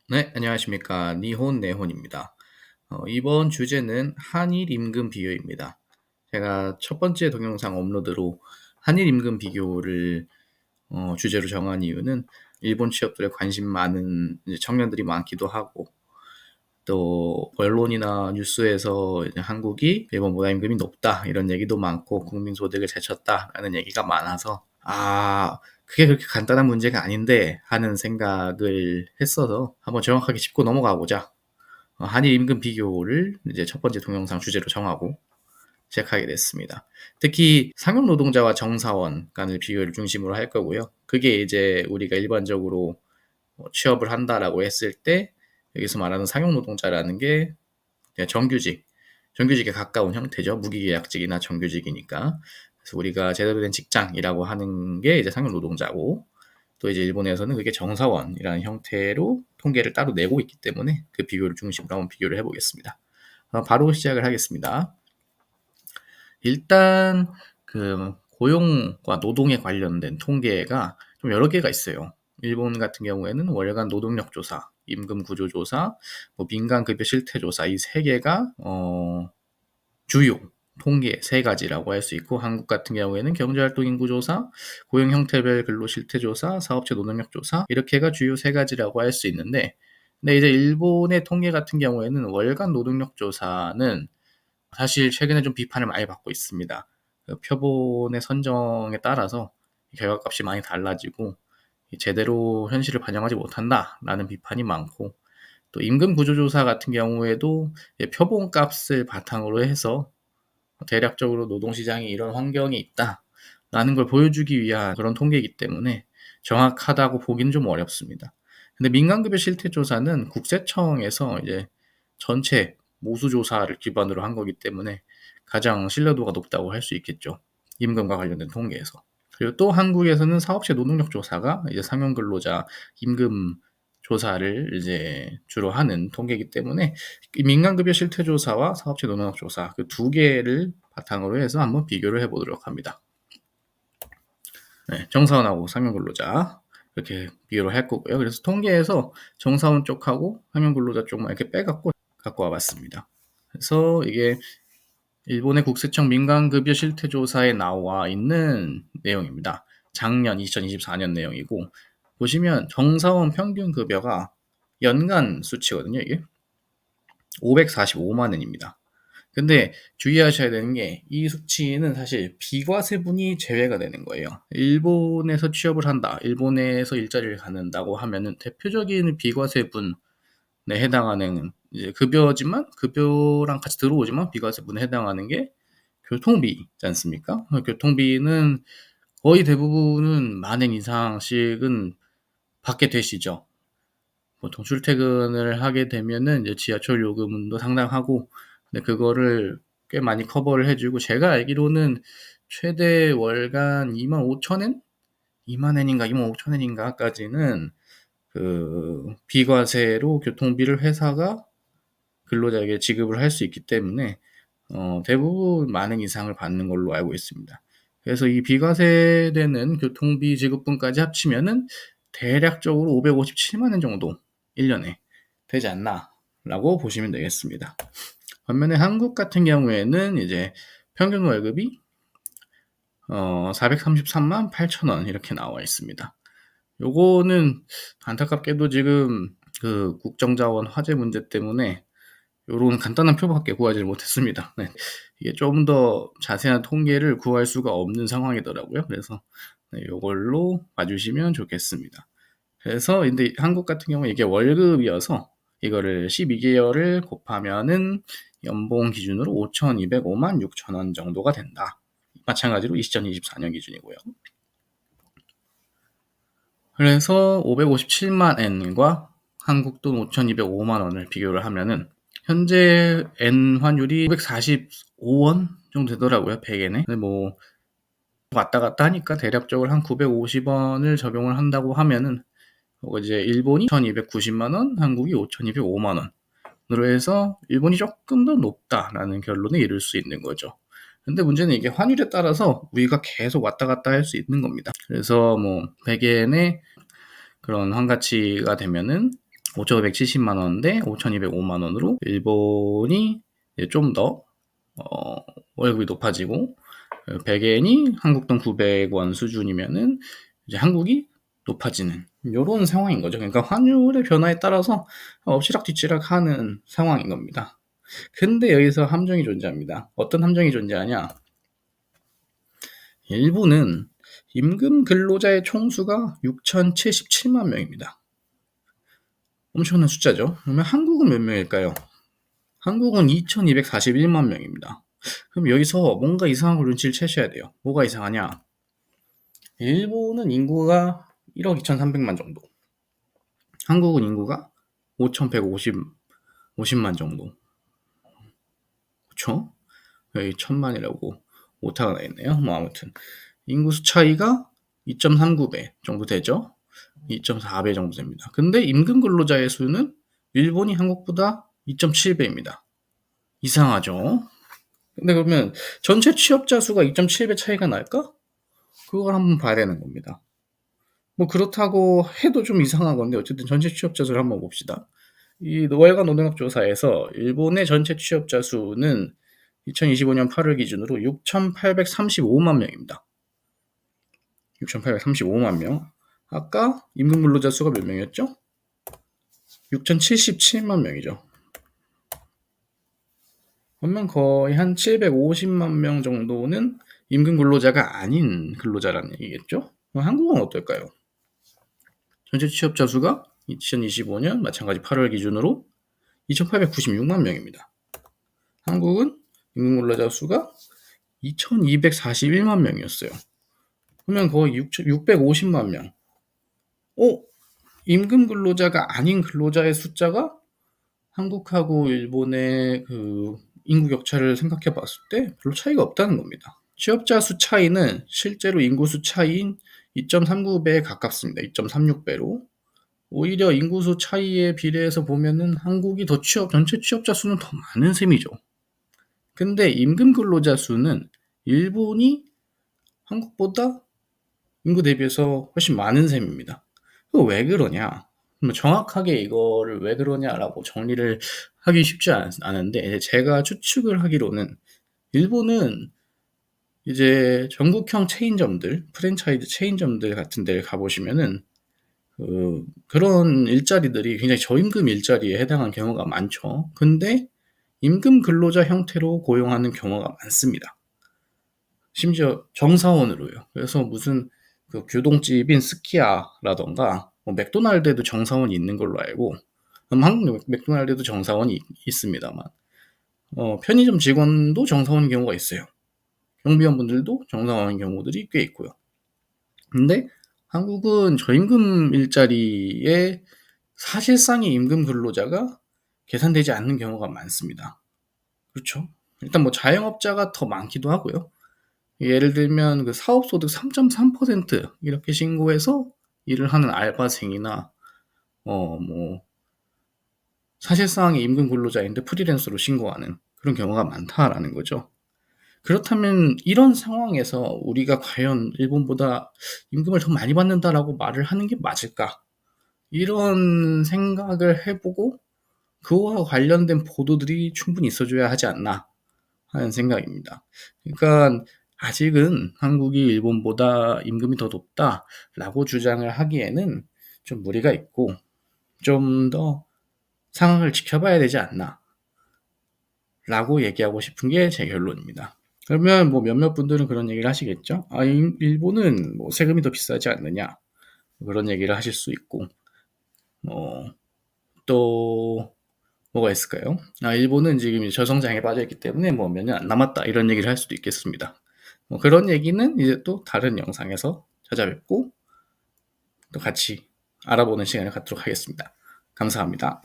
네, 안녕하십니까. 니혼 네혼입니다. 이번 주제는 한일 임금 비교입니다. 제가 첫 번째 동영상 업로드로 한일 임금 비교를 주제로 정한 이유는 일본 취업들에 관심 많은 이제 청년들이 많기도 하고, 또 언론이나 뉴스에서 이제 한국이 일본보다 임금이 높다 이런 얘기도 많고 국민 소득을 제쳤다라는 얘기가 많아서 그게 그렇게 간단한 문제가 아닌데 하는 생각을 했어서 한번 정확하게 짚고 넘어가보자. 한일 임금 비교를 이제 첫 번째 동영상 주제로 정하고 시작하게 됐습니다. 특히 상용 노동자와 정사원 간의 비교를 중심으로 할 거고요. 그게 이제 우리가 일반적으로 취업을 한다라고 했을 때 여기서 말하는 상용 노동자라는 게 정규직, 정규직에 가까운 형태죠. 무기계약직이나 정규직이니까. 그래서 우리가 제대로 된 직장이라고 하는 게 이제 상용 노동자고, 또 이제 일본에서는 그게 정사원이라는 형태로 통계를 따로 내고 있기 때문에 그 비교를 중심으로 한번 비교를 해보겠습니다. 바로 시작을 하겠습니다. 일단 그 고용과 노동에 관련된 통계가 좀 여러 개가 있어요. 일본 같은 경우에는 월간 노동력 조사, 임금 구조 조사, 뭐 민간 급여 실태 조사 이 세 개가 주요 통계 세 가지라고 할 수 있고, 한국 같은 경우에는 경제활동 인구 조사, 고용 형태별 근로 실태 조사, 사업체 노동력 조사 이렇게가 주요 세 가지라고 할 수 있는데, 근데 이제 일본의 통계 같은 경우에는 월간 노동력 조사는 사실 최근에 좀 비판을 많이 받고 있습니다. 그 표본의 선정에 따라서 결과값이 많이 달라지고 제대로 현실을 반영하지 못한다라는 비판이 많고, 또 임금 구조조사 같은 경우에도 표본값을 바탕으로 해서 대략적으로 노동시장이 이런 환경이 있다라는 걸 보여주기 위한 그런 통계이기 때문에 정확하다고 보기는 좀 어렵습니다. 근데 민간급여 실태조사는 국세청에서 이제 전체 모수조사를 기반으로 한 거기 때문에 가장 신뢰도가 높다고 할 수 있겠죠. 임금과 관련된 통계에서. 그리고 또 한국에서는 사업체 노동력 조사가 이제 상용 근로자 임금 조사를 이제 주로 하는 통계이기 때문에 민간급여 실태조사와 사업체 노동력 조사 그 두 개를 바탕으로 해서 한번 비교를 해보도록 합니다. 네, 정사원하고 상용 근로자 이렇게 비교를 할 거고요. 그래서 통계에서 정사원 쪽하고 상용 근로자 쪽만 이렇게 빼갖고 갖고 와봤습니다. 그래서 이게 일본의 국세청 민간급여 실태조사에 나와 있는 내용입니다. 작년 2024년 내용이고, 보시면 정사원 평균 급여가 연간 수치거든요. 이게 545만 원입니다. 근데 주의하셔야 되는 게 이 수치는 사실 비과세분이 제외가 되는 거예요. 일본에서 취업을 한다, 일본에서 일자리를 갖는다고 하면은 대표적인 비과세분에 해당하는 이제 급여지만 급여랑 같이 들어오지만 비과세분에 해당하는 게 교통비지 않습니까? 교통비는 거의 대부분은 만엔 이상씩은 받게 되시죠. 보통 출퇴근을 하게 되면은 이제 지하철 요금도 상당하고, 근데 그거를 꽤 많이 커버를 해주고, 제가 알기로는 최대 월간 25,000엔? 2만 엔인가 25,000엔인가까지는 그 비과세로 교통비를 회사가 근로자에게 지급을 할 수 있기 때문에 대부분 만원 이상을 받는 걸로 알고 있습니다. 그래서 이 비과세되는 교통비 지급분까지 합치면은 대략적으로 557만 원 정도 1년에 되지 않나 라고 보시면 되겠습니다. 반면에 한국 같은 경우에는 이제 평균 월급이 433만 8천 원 이렇게 나와 있습니다. 요거는 안타깝게도 지금 그 국정자원 화재 문제 때문에 요런 간단한 표밖에 구하지 못했습니다. 네. 이게 좀 더 자세한 통계를 구할 수가 없는 상황이더라고요. 그래서 네, 요걸로 봐주시면 좋겠습니다. 그래서 근데 한국 같은 경우에 이게 월급이어서 이거를 12개월을 곱하면은 연봉 기준으로 5,205만 6천 원 정도가 된다. 마찬가지로 2024년 기준이고요. 그래서 557만 엔과 한국 돈 5,205만 원을 비교를 하면은 현재 엔 환율이 945원 정도 되더라고요. 100엔에. 근데 뭐 왔다 갔다 하니까 대략적으로 한 950원을 적용을 한다고 하면은 이제 일본이 1,290만 원, 한국이 5,205만 원으로 해서 일본이 조금 더 높다라는 결론에 이를 수 있는 거죠. 근데 문제는 이게 환율에 따라서 우리가 계속 왔다 갔다 할 수 있는 겁니다. 그래서 뭐 100엔에 그런 환가치가 되면은 5,570만 원인데 5,205만 원으로 일본이 좀 더 월급이 높아지고 백엔이 한국 돈 900원 수준이면은 이제 한국이 높아지는 요런 상황인 거죠. 그러니까 환율의 변화에 따라서 엎치락뒤치락 하는 상황인 겁니다. 근데 여기서 함정이 존재합니다. 어떤 함정이 존재하냐? 일본은 임금 근로자의 총수가 6,077만 명입니다. 엄청난 숫자죠. 그러면 한국은 몇 명일까요? 한국은 2,241만 명입니다. 그럼 여기서 뭔가 이상한 걸 눈치를 채셔야 돼요. 뭐가 이상하냐? 일본은 인구가 1억 2,300만 정도. 한국은 인구가 5,150만 정도. 그쵸? 여기 1,000만이라고 오타가 나 있네요. 뭐 아무튼 인구수 차이가 2.39배 정도 되죠. 2.4배 정도 됩니다. 근데 임금 근로자의 수는 일본이 한국보다 2.7배입니다. 이상하죠? 근데 그러면 전체 취업자 수가 2.7배 차이가 날까? 그걸 한번 봐야 되는 겁니다. 뭐 그렇다고 해도 좀 이상한 건데 어쨌든 전체 취업자 수를 한번 봅시다. 이 월간 노동력 조사에서 일본의 전체 취업자 수는 2025년 8월 기준으로 6,835만 명입니다. 6,835만 명. 아까 임금 근로자 수가 몇 명이었죠? 6,077만 명이죠. 그러면 거의 한 750만 명 정도는 임금 근로자가 아닌 근로자라는 얘기겠죠? 그럼 한국은 어떨까요? 전체 취업자 수가 2025년 마찬가지 8월 기준으로 2,896만 명입니다. 한국은 임금 근로자 수가 2,241만 명이었어요. 그러면 거의 650만 명. 임금 근로자가 아닌 근로자의 숫자가 한국하고 일본의 그 인구 격차를 생각해 봤을 때 별로 차이가 없다는 겁니다. 취업자 수 차이는 실제로 인구수 차이인 2.39배에 가깝습니다. 2.36배로. 오히려 인구수 차이에 비례해서 보면은 한국이 더 전체 취업자 수는 더 많은 셈이죠. 근데 임금 근로자 수는 일본이 한국보다 인구 대비해서 훨씬 많은 셈입니다. 왜 그러냐? 정확하게 이거를 왜 그러냐라고 정리를 하기 쉽지 않은데 제가 추측을 하기로는 일본은 이제 전국형 체인점들, 프랜차이즈 체인점들 같은 데를 가보시면은 그런 일자리들이 굉장히 저임금 일자리에 해당하는 경우가 많죠. 근데 임금 근로자 형태로 고용하는 경우가 많습니다. 심지어 정사원으로요. 그래서 무슨 그 규동집인 스키야라던가 뭐 맥도날드에도 정사원이 있는 걸로 알고 한국 맥도날드에도 정사원이 있습니다만 편의점 직원도 정사원인 경우가 있어요. 경비원분들도 정사원인 경우들이 꽤 있고요. 근데 한국은 저임금 일자리에 사실상의 임금 근로자가 계산되지 않는 경우가 많습니다. 그렇죠? 일단 뭐 자영업자가 더 많기도 하고요. 예를 들면 그 사업소득 3.3% 이렇게 신고해서 일을 하는 알바생이나 뭐 사실상의 임금 근로자인데 프리랜서로 신고하는 그런 경우가 많다라는 거죠. 그렇다면 이런 상황에서 우리가 과연 일본보다 임금을 더 많이 받는다라고 말을 하는 게 맞을까? 이런 생각을 해보고 그와 관련된 보도들이 충분히 있어줘야 하지 않나 하는 생각입니다. 그러니까 아직은 한국이 일본보다 임금이 더 높다라고 주장을 하기에는 좀 무리가 있고 좀 더 상황을 지켜봐야 되지 않나 라고 얘기하고 싶은 게 제 결론입니다. 그러면 뭐 몇몇 분들은 그런 얘기를 하시겠죠. 일본은 뭐 세금이 더 비싸지 않느냐 그런 얘기를 하실 수 있고 또 뭐가 있을까요? 일본은 지금 저성장에 빠져있기 때문에 뭐 몇 년 안 남았다 이런 얘기를 할 수도 있겠습니다. 뭐 그런 얘기는 이제 또 다른 영상에서 찾아뵙고 또 같이 알아보는 시간을 갖도록 하겠습니다. 감사합니다.